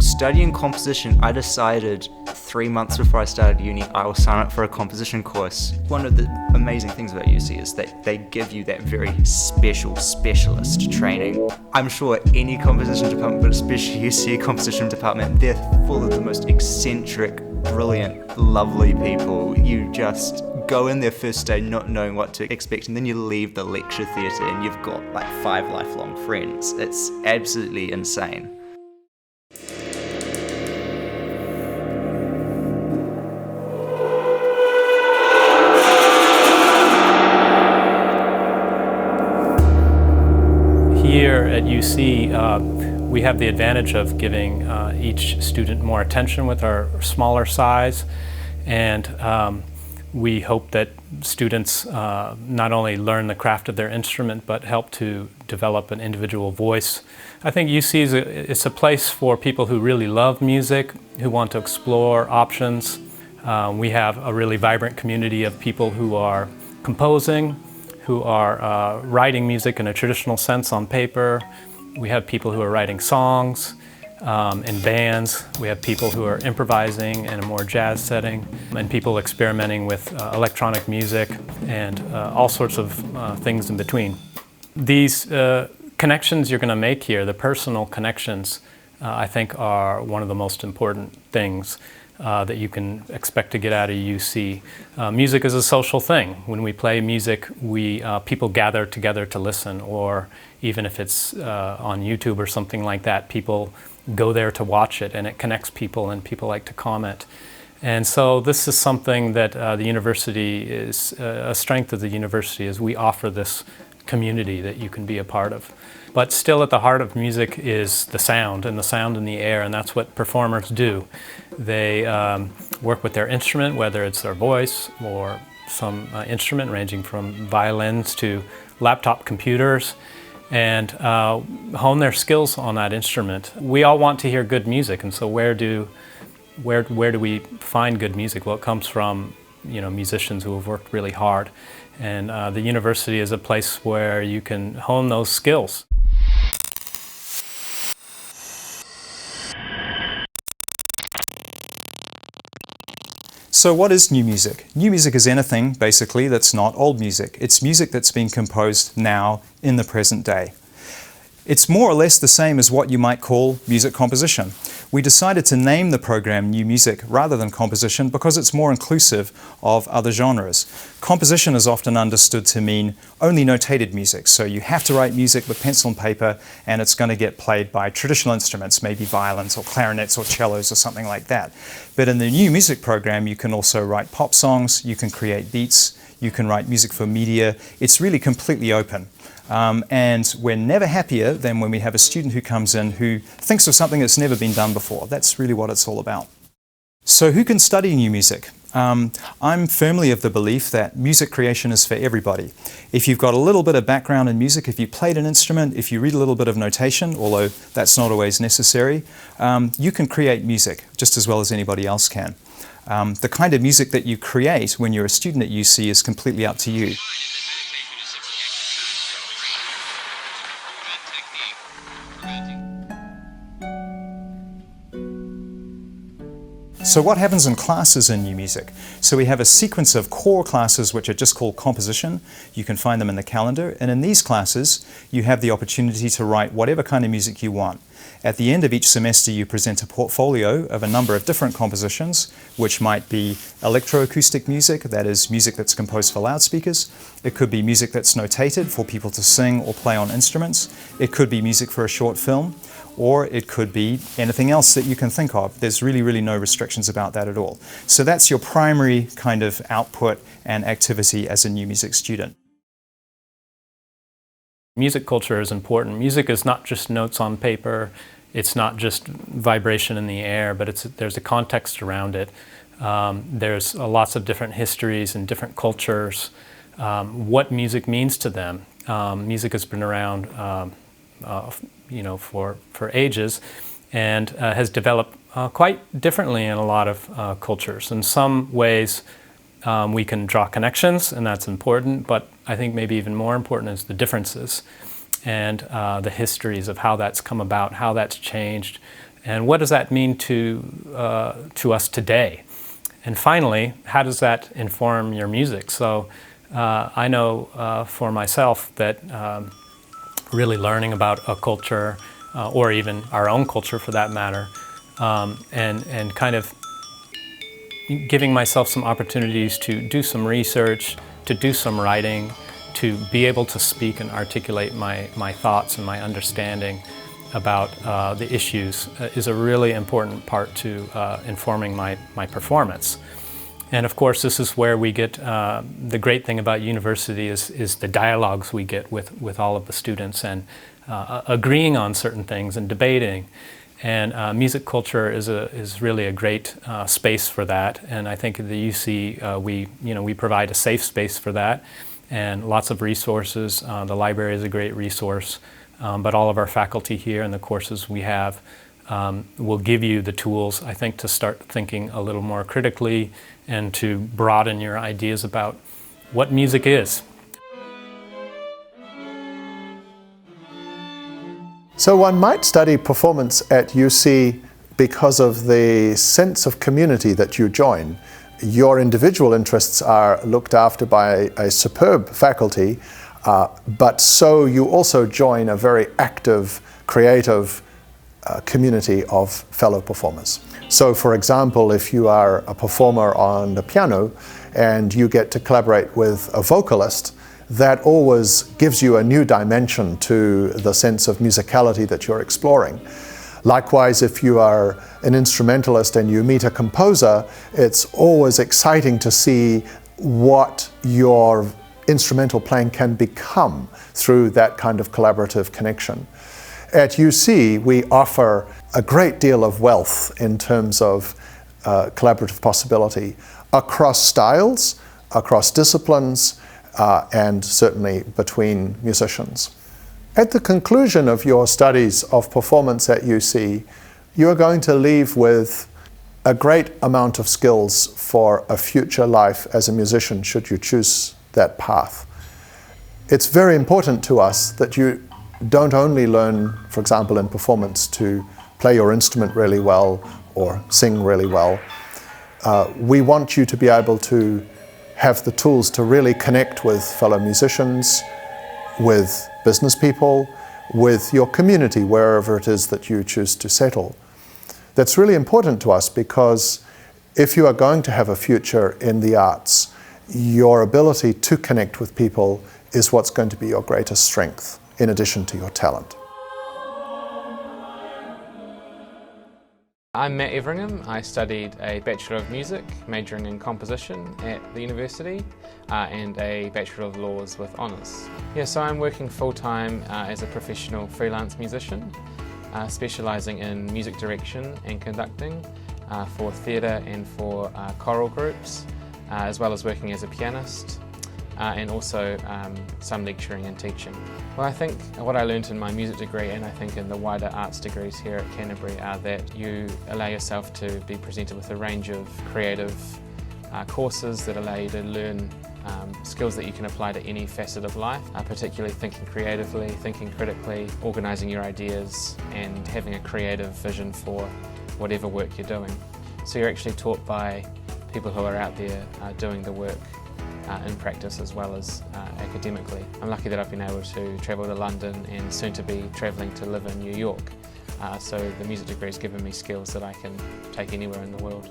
Studying composition, I decided 3 months before I started uni, I will sign up for a composition course. One of the amazing things about UC is that they give you that very specialist training. I'm sure any composition department, but especially UC composition department, they're full of the most eccentric, brilliant, lovely people. You just go in there first day not knowing what to expect, and then you leave the lecture theatre and you've got like 5 lifelong friends. It's absolutely insane. Here at UC, we have the advantage of giving each student more attention with our smaller size, and we hope that students not only learn the craft of their instrument, but help to develop an individual voice. I think UC is a place for people who really love music, who want to explore options. We have a really vibrant community of people who are composing, who are writing music in a traditional sense on paper. We have people who are writing songs in bands. We have people who are improvising in a more jazz setting, and people experimenting with electronic music and all sorts of things in between. These connections you're going to make here, the personal connections, I think are one of the most important things that you can expect to get out of UC. Music is a social thing. When we play music, people gather together to listen, or even if it's on YouTube or something like that, people go there to watch it, and it connects people, and people like to comment. And so this is something that the university is, a strength of the university is we offer this community that you can be a part of. But still at the heart of music is the sound in the air, and that's what performers do. They work with their instrument, whether it's their voice or some instrument ranging from violins to laptop computers, and hone their skills on that instrument. We all want to hear good music, and so where do we find good music? Well, it comes from musicians who have worked really hard, and the university is a place where you can hone those skills. So what is new music? New music is anything, basically, that's not old music. It's music that's being composed now in the present day. It's more or less the same as what you might call music composition. We decided to name the program New Music rather than composition because it's more inclusive of other genres. Composition is often understood to mean only notated music, so you have to write music with pencil and paper, and it's going to get played by traditional instruments, maybe violins or clarinets or cellos or something like that. But in the New Music program, you can also write pop songs, you can create beats, you can write music for media. It's really completely open. And we're never happier than when we have a student who comes in who thinks of something that's never been done before. That's really what it's all about. So who can study new music? I'm firmly of the belief that music creation is for everybody. If you've got a little bit of background in music, if you played an instrument, if you read a little bit of notation, although that's not always necessary, you can create music just as well as anybody else can. The kind of music that you create when you're a student at UC is completely up to you. So what happens in classes in new music? So we have a sequence of core classes which are just called composition. You can find them in the calendar, and in these classes you have the opportunity to write whatever kind of music you want. At the end of each semester you present a portfolio of a number of different compositions, which might be electroacoustic music, that is music that's composed for loudspeakers. It could be music that's notated for people to sing or play on instruments. It could be music for a short film, or it could be anything else that you can think of. There's really no restrictions about that at all. So that's your primary kind of output and activity as a new music student. Music culture is important. Music is not just notes on paper, it's not just vibration in the air, but there's a context around it. There's lots of different histories and different cultures, what music means to them. Music has been around for ages, and has developed quite differently in a lot of cultures. In some ways, we can draw connections, and that's important, but I think maybe even more important is the differences and the histories of how that's come about, how that's changed, And what does that mean to us today? And finally, how does that inform your music? So I know for myself that really learning about a culture, or even our own culture for that matter, and kind of giving myself some opportunities to do some research, to do some writing, to be able to speak and articulate my thoughts and my understanding about the issues is a really important part to informing my performance. And of course, this is where we get, the great thing about university is the dialogues we get with all of the students, and agreeing on certain things and debating. And music culture is really a great space for that. And I think at the UC, we provide a safe space for that, and lots of resources. The library is a great resource, but all of our faculty here and the courses we have will give you the tools, I think, to start thinking a little more critically and to broaden your ideas about what music is. So one might study performance at UC because of the sense of community that you join. Your individual interests are looked after by a superb faculty, but so you also join a very active, creative community of fellow performers. So for example, if you are a performer on the piano and you get to collaborate with a vocalist, that always gives you a new dimension to the sense of musicality that you're exploring. Likewise, if you are an instrumentalist and you meet a composer, it's always exciting to see what your instrumental playing can become through that kind of collaborative connection. At UC, we offer a great deal of wealth in terms of collaborative possibility across styles, across disciplines, and certainly between musicians. At the conclusion of your studies of performance at UC, you are going to leave with a great amount of skills for a future life as a musician, should you choose that path. It's very important to us that you don't only learn, for example, in performance to play your instrument really well or sing really well. We want you to be able to have the tools to really connect with fellow musicians, with business people, with your community, wherever it is that you choose to settle. That's really important to us because if you are going to have a future in the arts, your ability to connect with people is what's going to be your greatest strength, in addition to your talent. I'm Matt Everingham. I studied a Bachelor of Music, majoring in composition at the university, and a Bachelor of Laws with honours. Yeah, so I'm working full-time as a professional freelance musician, specialising in music direction and conducting for theatre and for choral groups, as well as working as a pianist, and also some lecturing and teaching. Well, I think what I learned in my music degree, and I think in the wider arts degrees here at Canterbury, are that you allow yourself to be presented with a range of creative courses that allow you to learn skills that you can apply to any facet of life, particularly thinking creatively, thinking critically, organising your ideas, and having a creative vision for whatever work you're doing. So you're actually taught by people who are out there doing the work in practice as well as academically. I'm lucky that I've been able to travel to London and soon to be travelling to live in New York. So the music degree has given me skills that I can take anywhere in the world.